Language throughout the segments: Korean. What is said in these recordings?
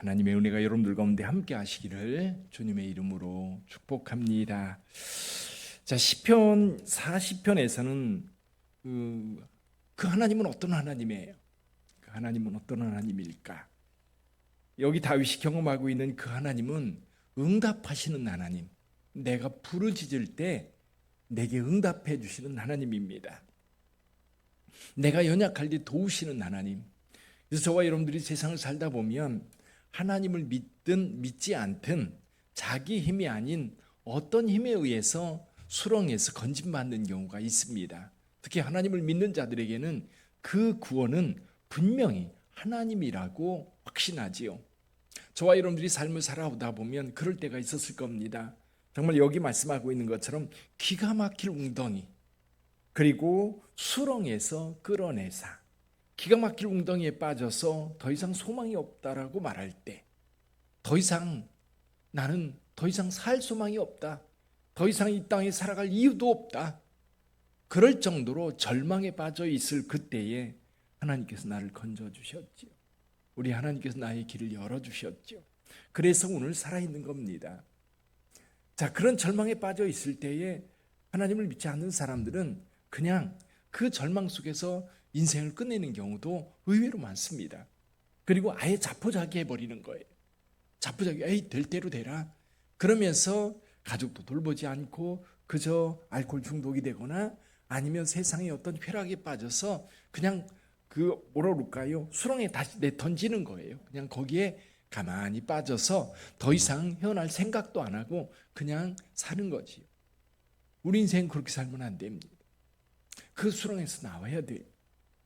하나님의 은혜가 여러분들 가운데 함께 하시기를 주님의 이름으로 축복합니다. 자, 시편 40편에서는 그 하나님은 어떤 하나님이에요? 그 하나님은 어떤 하나님일까? 여기 다윗이 경험하고 있는 그 하나님은 응답하시는 하나님, 내가 부르짖을 때 내게 응답해 주시는 하나님입니다. 내가 연약할 때 도우시는 하나님. 그래서 저와 여러분들이 세상을 살다 보면 하나님을 믿든 믿지 않든 자기 힘이 아닌 어떤 힘에 의해서 수렁에서 건짐받는 경우가 있습니다. 특히 하나님을 믿는 자들에게는 그 구원은 분명히 하나님이라고 확신하지요. 저와 여러분들이 삶을 살아오다 보면 그럴 때가 있었을 겁니다. 정말 여기 말씀하고 있는 것처럼 기가 막힐 웅덩이, 그리고 수렁에서 끌어내사, 기가 막힐 웅덩이에 빠져서 더 이상 소망이 없다라고 말할 때, 나는 더 이상 살 소망이 없다, 더 이상 이 땅에 살아갈 이유도 없다, 그럴 정도로 절망에 빠져 있을 그때에 하나님께서 나를 건져주셨지요. 우리 하나님께서 나의 길을 열어주셨죠. 그래서 오늘 살아있는 겁니다. 자, 그런 절망에 빠져 있을 때에 하나님을 믿지 않는 사람들은 그냥 그 절망 속에서 인생을 끝내는 경우도 의외로 많습니다. 그리고 아예 자포자기해버리는 거예요. 자포자기, 에이 될 대로 되라. 그러면서 가족도 돌보지 않고 그저 알코올 중독이 되거나 아니면 세상의 어떤 쾌락에 빠져서 그냥 뭐라 그럴까요? 수렁에 다시 내던지는 거예요. 그냥 거기에 가만히 빠져서 더 이상 헤어날 생각도 안 하고 그냥 사는 거지요. 우리 인생 그렇게 살면 안 됩니다. 그 수렁에서 나와야 돼요.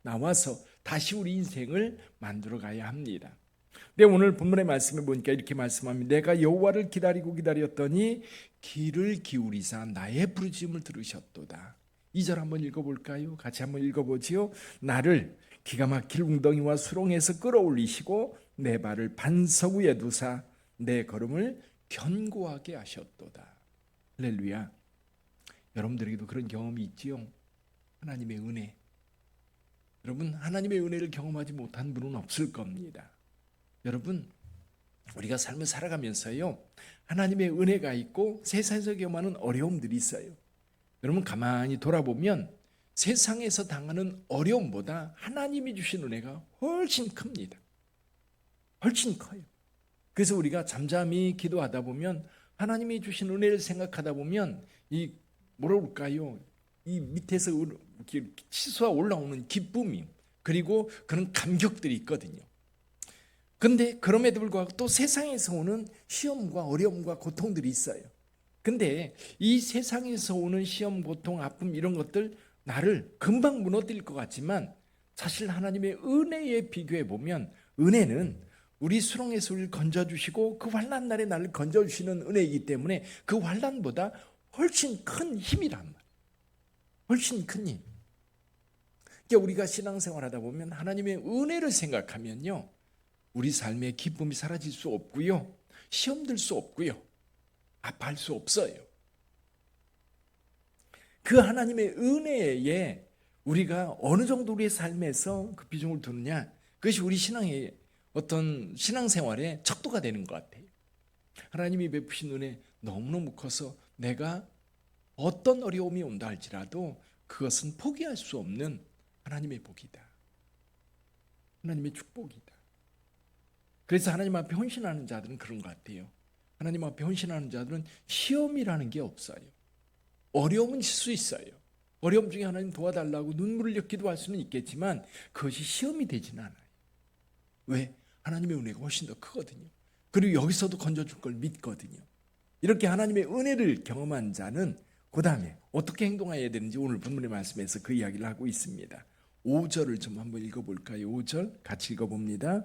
나와서 다시 우리 인생을 만들어 가야 합니다. 근데 오늘 본문의 말씀을 보니까 이렇게 말씀합니다. 내가 여호와를 기다리고 기다렸더니 귀를 기울이사 나의 부르짖음을 들으셨도다. 2절 한번 읽어볼까요? 같이 한번 읽어보지요. 나를 기가 막힐 웅덩이와 수렁에서 끌어올리시고 내 발을 반석 위에 두사 내 걸음을 견고하게 하셨도다. 할렐루야. 여러분들에게도 그런 경험이 있지요? 하나님의 은혜. 여러분, 하나님의 은혜를 경험하지 못한 분은 없을 겁니다. 여러분, 우리가 삶을 살아가면서요, 하나님의 은혜가 있고 세상에서 경험하는 어려움들이 있어요. 여러분, 가만히 돌아보면 세상에서 당하는 어려움보다 하나님이 주신 은혜가 훨씬 큽니다. 훨씬 커요. 그래서 우리가 잠잠히 기도하다 보면 하나님이 주신 은혜를 생각하다 보면 이 뭐라 그럴까요? 이 밑에서 치솟아 올라오는 기쁨이, 그리고 그런 감격들이 있거든요. 근데 그럼에도 불구하고 또 세상에서 오는 시험과 어려움과 고통들이 있어요. 근데 이 세상에서 오는 시험, 고통, 아픔 이런 것들 나를 금방 무너뜨릴 것 같지만 사실 하나님의 은혜에 비교해 보면 은혜는 우리 수렁에서 우리를 건져주시고 그 환난 날에 나를 건져주시는 은혜이기 때문에 그 환난보다 훨씬 큰 힘이란 말이에요. 훨씬 큰 힘. 그러니까 우리가 신앙생활하다 보면 하나님의 은혜를 생각하면요, 우리 삶의 기쁨이 사라질 수 없고요, 시험 들 수 없고요, 아파할 수 없어요. 그 하나님의 은혜에 우리가 어느 정도 우리의 삶에서 그 비중을 두느냐, 그것이 우리 신앙의 어떤 신앙생활의 척도가 되는 것 같아요. 하나님이 베푸신 은혜 너무너무 커서 내가 어떤 어려움이 온다 할지라도 그것은 포기할 수 없는 하나님의 복이다. 하나님의 축복이다. 그래서 하나님 앞에 헌신하는 자들은 그런 것 같아요. 하나님 앞에 헌신하는 자들은 시험이라는 게 없어요. 어려움은 있을 수 있어요. 어려움 중에 하나님 도와달라고 눈물을 흘려 기도할 수는 있겠지만 그것이 시험이 되지는 않아요. 왜? 하나님의 은혜가 훨씬 더 크거든요. 그리고 여기서도 건져줄 걸 믿거든요. 이렇게 하나님의 은혜를 경험한 자는 그 다음에 어떻게 행동해야 되는지 오늘 본문의 말씀에서 그 이야기를 하고 있습니다. 5절을 좀 한번 읽어볼까요? 5절 같이 읽어봅니다.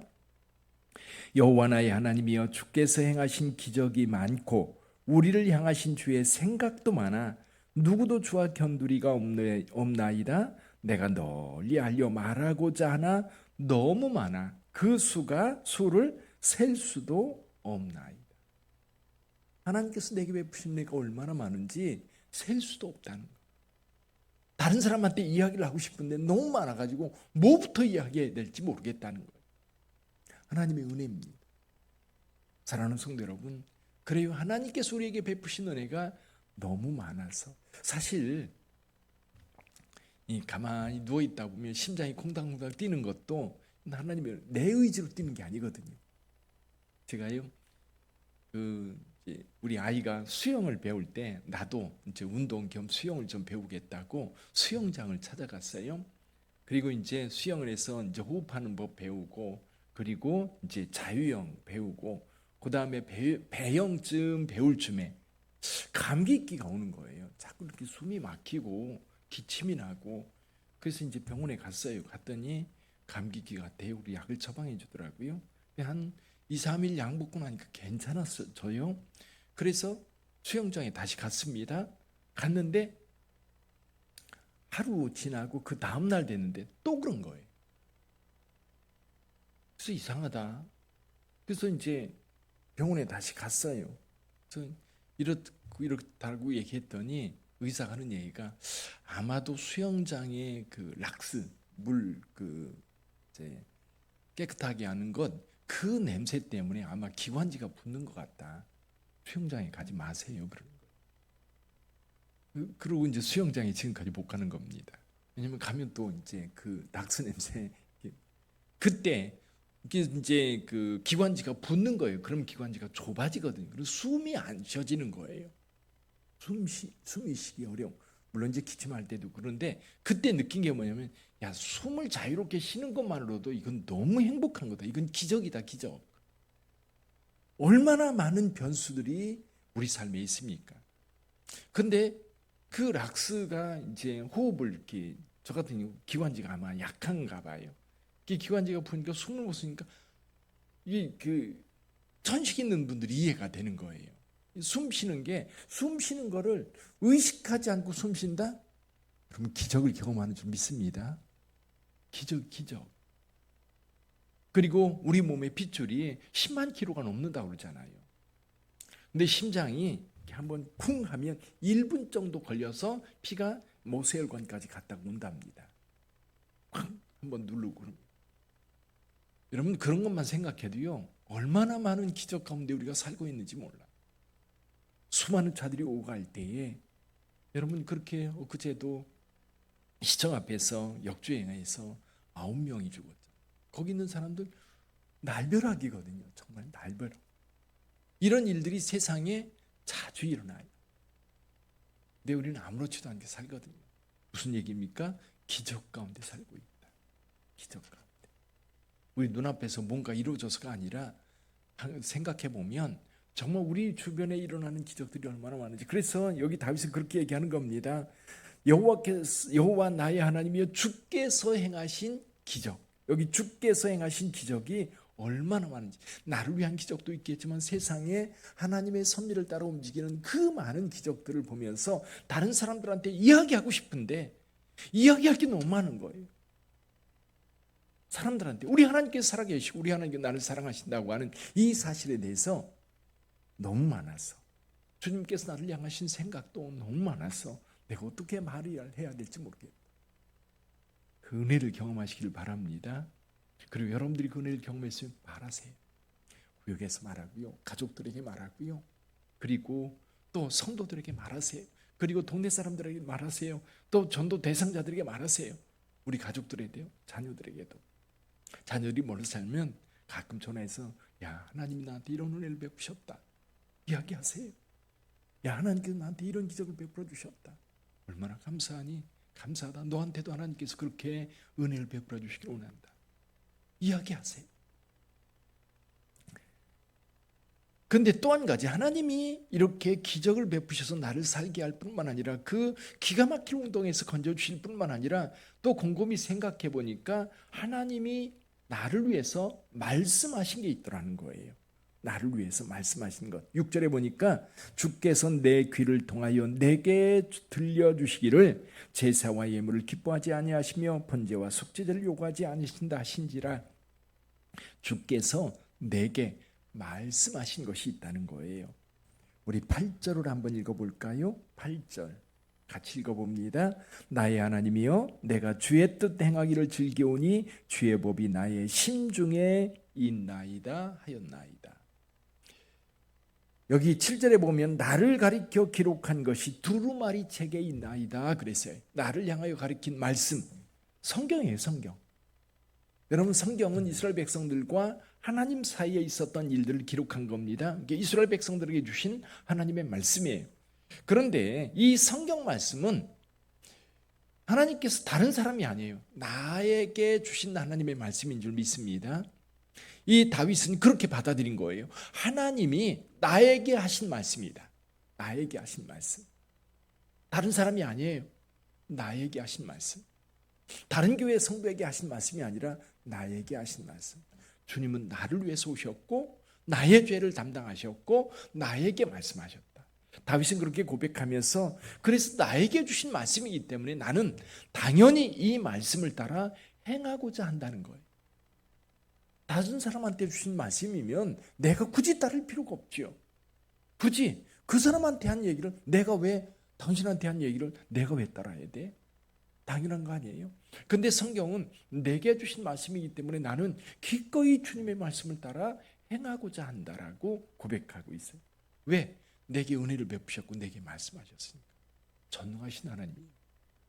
여호와 나의 하나님이여, 주께서 행하신 기적이 많고 우리를 향하신 주의 생각도 많아 누구도 주와 견두리가 없나이다. 내가 널리 알려 말하고자 하나 너무 많아 그 수를 셀 수도 없나이다. 하나님께서 내게 베푸신 은혜가 얼마나 많은지 셀 수도 없다는 거예요. 다른 사람한테 이야기를 하고 싶은데 너무 많아가지고 뭐부터 이야기해야 될지 모르겠다는 거예요. 하나님의 은혜입니다. 사랑하는 성도 여러분, 그래요. 하나님께서 우리에게 베푸신 은혜가 너무 많아서 사실 이 가만히 누워 있다 보면 심장이 콩닥콩닥 뛰는 것도 하나님의 내 의지로 뛰는 게 아니거든요. 제가요, 이제 우리 아이가 수영을 배울 때 나도 이제 운동 겸 수영을 좀 배우겠다고 수영장을 찾아갔어요. 그리고 이제 수영을 해서 이제 호흡하는 법 배우고, 그리고 이제 자유형 배우고, 그 다음에 배영쯤 배울 쯤에 감기기가 오는 거예요. 자꾸 이렇게 숨이 막히고 기침이 나고. 그래서 이제 병원에 갔어요. 갔더니 감기기 같아요. 우리 약을 처방해 주더라고요. 한 2, 3일 약 먹고 나니까 괜찮았어요. 그래서 수영장에 다시 갔습니다. 갔는데 하루 지나고 그 다음날 됐는데 또 그런 거예요. 그래서 이상하다. 그래서 이제 병원에 다시 갔어요. 그래서 이렇다고 얘기했더니 의사가 하는 얘기가 아마도 수영장의 그 락스 물 이제 깨끗하게 하는 것 그 냄새 때문에 아마 기관지가 붙는 것 같다. 수영장에 가지 마세요. 그러는 거예요. 그러고 이제 수영장에 지금까지 못 가는 겁니다. 왜냐면 가면 또 이제 그 락스 냄새 그때 이제 그 기관지가 붙는 거예요. 그럼 기관지가 좁아지거든요. 그리고 숨이 안 쉬어지는 거예요. 숨이 쉬기 어려워. 물론 이제 기침할 때도 그런데 그때 느낀 게 뭐냐면 야, 숨을 자유롭게 쉬는 것만으로도 이건 너무 행복한 거다. 이건 기적이다, 기적. 얼마나 많은 변수들이 우리 삶에 있습니까? 근데 그 락스가 이제 호흡을 이렇게 저 같은 경우 기관지가 아마 약한가 봐요. 기관지가 부으니까 숨을 못 쉬니까 이 천식 있는 분들이 이해가 되는 거예요. 숨 쉬는 거를 의식하지 않고 숨 쉰다? 그러면 기적을 경험하는 줄 믿습니다. 기적. 그리고 우리 몸의 핏줄이 10만 킬로가 넘는다고 그러잖아요. 근데 심장이 한번 쿵 하면 1분 정도 걸려서 피가 모세혈관까지 갔다 온답니다. 쾅 한번 누르고. 여러분 그런 것만 생각해도요, 얼마나 많은 기적 가운데 우리가 살고 있는지 몰라. 수많은 차들이 오갈 때에 여러분 그렇게 엊그제도 시청 앞에서 역주행해서 9명이 죽었죠. 거기 있는 사람들 날벼락이거든요. 정말 날벼락. 이런 일들이 세상에 자주 일어나요. 근데 우리는 아무렇지도 않게 살거든요. 무슨 얘기입니까? 기적 가운데 살고 있다. 기적 가운데. 우리 눈앞에서 뭔가 이루어져서가 아니라 생각해 보면 정말 우리 주변에 일어나는 기적들이 얼마나 많은지. 그래서 여기 다윗은 그렇게 얘기하는 겁니다. 여호와 나의 하나님이여 주께서 행하신 기적. 여기 주께서 행하신 기적이 얼마나 많은지. 나를 위한 기적도 있겠지만 세상에 하나님의 섭리를 따라 움직이는 그 많은 기적들을 보면서 다른 사람들한테 이야기하고 싶은데 이야기할 게 너무 많은 거예요. 사람들한테 우리 하나님께서 살아계시고 우리 하나님께서 나를 사랑하신다고 하는 이 사실에 대해서 너무 많아서, 주님께서 나를 향하신 생각도 너무 많아서 내가 어떻게 말을 해야 될지 모르겠다. 그 은혜를 경험하시길 바랍니다. 그리고 여러분들이 그 은혜를 경험했으면 말하세요. 구역에서 말하고요, 가족들에게 말하고요, 그리고 또 성도들에게 말하세요. 그리고 동네 사람들에게 말하세요. 또 전도 대상자들에게 말하세요. 우리 가족들에게도, 자녀들에게도. 자녀들이 멀리 살면 가끔 전화해서 야, 하나님이 나한테 이런 은혜를 베푸셨다 이야기하세요. 야, 하나님께서 나한테 이런 기적을 베풀어 주셨다. 얼마나 감사하니? 감사하다. 너한테도 하나님께서 그렇게 은혜를 베풀어 주시길 원한다. 이야기하세요. 근데 또 한 가지, 하나님이 이렇게 기적을 베푸셔서 나를 살게 할 뿐만 아니라 그 기가 막힌 운동에서 건져주실 뿐만 아니라 또 곰곰이 생각해 보니까 하나님이 나를 위해서 말씀하신 게 있더라는 거예요. 나를 위해서 말씀하신 것. 6절에 보니까 주께서 내 귀를 통하여 내게 들려주시기를 제사와 예물을 기뻐하지 아니하시며 번제와 속죄제를 요구하지 않으신다 하신지라. 주께서 내게 말씀하신 것이 있다는 거예요. 우리 8절을 한번 읽어볼까요? 8절 같이 읽어봅니다. 나의 하나님이여 내가 주의 뜻 행하기를 즐겨오니 주의 법이 나의 심중에 있나이다 하였나이다. 여기 7절에 보면 나를 가리켜 기록한 것이 두루마리 책에 있나이다 그랬어요. 나를 향하여 가리킨 말씀, 성경이에요. 성경. 여러분, 성경은 이스라엘 백성들과 하나님 사이에 있었던 일들을 기록한 겁니다. 이게 이스라엘 백성들에게 주신 하나님의 말씀이에요. 그런데 이 성경 말씀은 하나님께서 다른 사람이 아니에요. 나에게 주신 하나님의 말씀인 줄 믿습니다. 이 다윗은 그렇게 받아들인 거예요. 하나님이 나에게 하신 말씀이다. 나에게 하신 말씀. 다른 사람이 아니에요. 나에게 하신 말씀. 다른 교회 성도에게 하신 말씀이 아니라 나에게 하신 말씀. 주님은 나를 위해서 오셨고 나의 죄를 담당하셨고 나에게 말씀하셨다. 다윗은 그렇게 고백하면서 그래서 나에게 주신 말씀이기 때문에 나는 당연히 이 말씀을 따라 행하고자 한다는 거예요. 다른 사람한테 주신 말씀이면 내가 굳이 따를 필요가 없지요. 굳이 그 사람한테 한 얘기를 내가 왜 당신한테 한 얘기를 내가 왜 따라야 돼? 당연한 거 아니에요? 근데 성경은 내게 주신 말씀이기 때문에 나는 기꺼이 주님의 말씀을 따라 행하고자 한다라고 고백하고 있어요. 왜? 내게 은혜를 베푸셨고 내게 말씀하셨으니까. 전능하신 하나님이에요.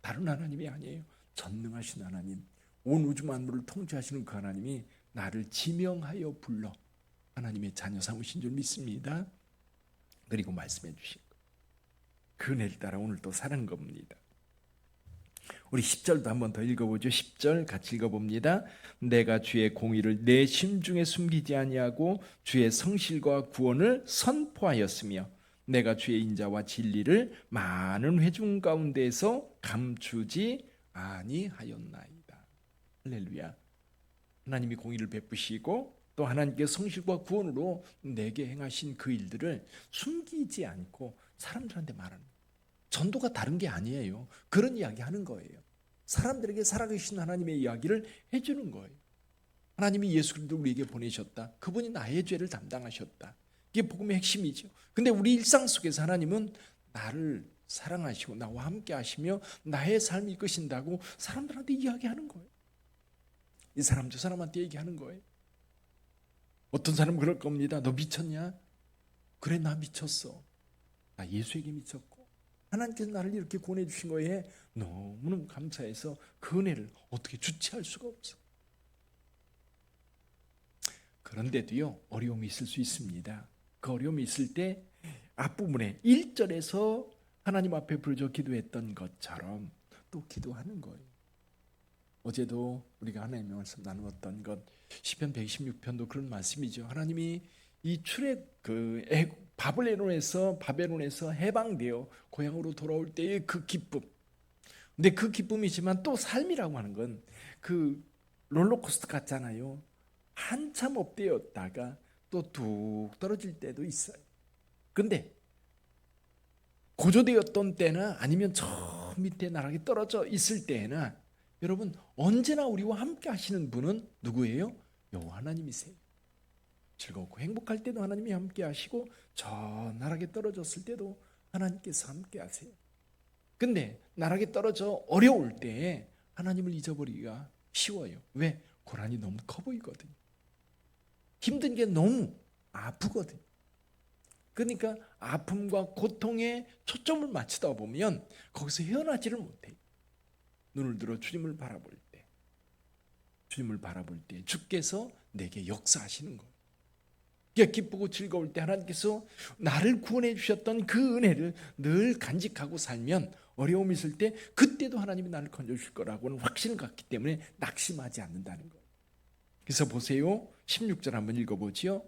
다른 하나님이 아니에요. 전능하신 하나님, 온 우주 만물을 통치하시는 그 하나님이 나를 지명하여 불러 하나님의 자녀 삼으신 줄 믿습니다. 그리고 말씀해 주신 것. 그 은혜를 따라 오늘 또 사는 겁니다. 우리 10절도 한번 더 읽어보죠. 10절 같이 읽어봅니다. 내가 주의 공의를 내 심중에 숨기지 아니하고 주의 성실과 구원을 선포하였으며 내가 주의 인자와 진리를 많은 회중 가운데에서 감추지 아니하였나이다. 할렐루야. 하나님이 공의를 베푸시고 또 하나님께 성실과 구원으로 내게 행하신 그 일들을 숨기지 않고 사람들한테 말하는, 전도가 다른 게 아니에요. 그런 이야기 하는 거예요. 사람들에게 살아계신 하나님의 이야기를 해주는 거예요. 하나님이 예수 그리스도를 우리에게 보내셨다. 그분이 나의 죄를 담당하셨다. 이게 복음의 핵심이죠. 근데 우리 일상 속에서 하나님은 나를 사랑하시고 나와 함께 하시며 나의 삶을 이끄신다고 사람들한테 이야기하는 거예요. 이 사람 저 사람한테 얘기하는 거예요. 어떤 사람은 그럴 겁니다. 너 미쳤냐? 그래, 나 미쳤어. 나 예수에게 미쳤고 하나님께서 나를 이렇게 구원해 주신 거에 너무너무 감사해서 그 은혜를 어떻게 주체할 수가 없어. 그런데도요, 어려움이 있을 수 있습니다. 그 어려움이 있을 때 앞부분에 1절에서 하나님 앞에 부르짖어 기도했던 것처럼 또 기도하는 거예요. 어제도 우리가 하나님의 말씀 나누었던 것, 시편 116편도 그런 말씀이죠. 하나님이 이 출애 바벨론에서 해방되어 고향으로 돌아올 때의 그 기쁨. 근데 그 기쁨이지만 또 삶이라고 하는 건 그 롤러코스터 같잖아요. 한참 업되었다가 또 뚝 떨어질 때도 있어요. 근데 고조되었던 때나 아니면 저 밑에 나락에 떨어져 있을 때나 여러분, 언제나 우리와 함께 하시는 분은 누구예요? 여호와 하나님이세요. 즐겁고 행복할 때도 하나님이 함께 하시고 저 나락에 떨어졌을 때도 하나님께서 함께 하세요. 근데 나락에 떨어져 어려울 때 하나님을 잊어버리기가 쉬워요. 왜? 고난이 너무 커 보이거든요. 힘든 게 너무 아프거든요. 그러니까 아픔과 고통에 초점을 맞추다 보면 거기서 헤어나지를 못해요. 눈을 들어 주님을 바라볼 때 주께서 내게 역사하시는 거예요. 기쁘고 즐거울 때 하나님께서 나를 구원해 주셨던 그 은혜를 늘 간직하고 살면 어려움이 있을 때 그때도 하나님이 나를 건져주실 거라고는 확신을 갖기 때문에 낙심하지 않는다는 거예요. 그래서 보세요. 16절 한번 읽어보지요.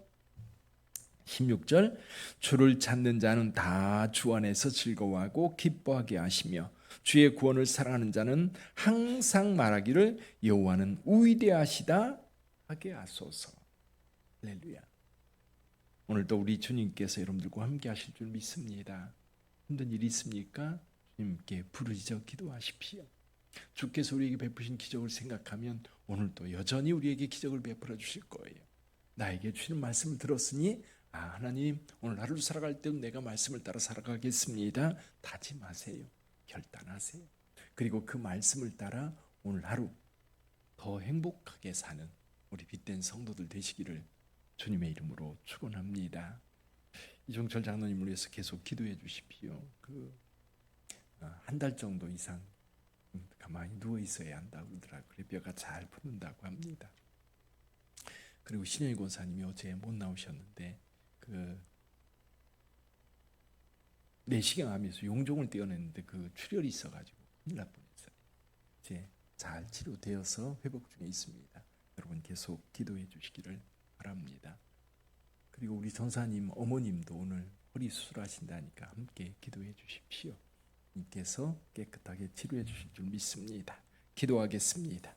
16절 주를 찾는 자는 다 주 안에서 즐거워하고 기뻐하게 하시며 주의 구원을 사랑하는 자는 항상 말하기를 여호와는 위대하시다 하게 하소서. 할렐루야. 오늘도 우리 주님께서 여러분들과 함께 하실 줄 믿습니다. 힘든 일이 있습니까? 주님께 부르짖어 기도하십시오. 주께서 우리에게 베푸신 기적을 생각하면 오늘도 여전히 우리에게 기적을 베풀어 주실 거예요. 나에게 주시는 말씀을 들었으니 하나님, 오늘 하루 살아갈 때도 내가 말씀을 따라 살아가겠습니다. 다짐하세요. 결단하세요. 그리고 그 말씀을 따라 오늘 하루 더 행복하게 사는 우리 빛된 성도들 되시기를 주님의 이름으로 축원합니다. 이종철 장로님을 위해서 계속 기도해 주십시오. 한 달 정도 이상 가만히 누워 있어야 한다고 그러더라고요. 그래 뼈가 잘 붙는다고 합니다. 그리고 신현희 권사님이 어제 못 나오셨는데 내시경하면서 용종을 떼어냈는데 출혈이 있어가지고 큰일 날 뻔했어요. 이제 잘 치료되어서 회복 중에 있습니다. 여러분 계속 기도해 주시기를 바랍니다. 그리고 우리 전사님 어머님도 오늘 허리 수술하신다니까 함께 기도해 주십시오. 님께서 깨끗하게 치료해 주실 줄 믿습니다. 기도하겠습니다.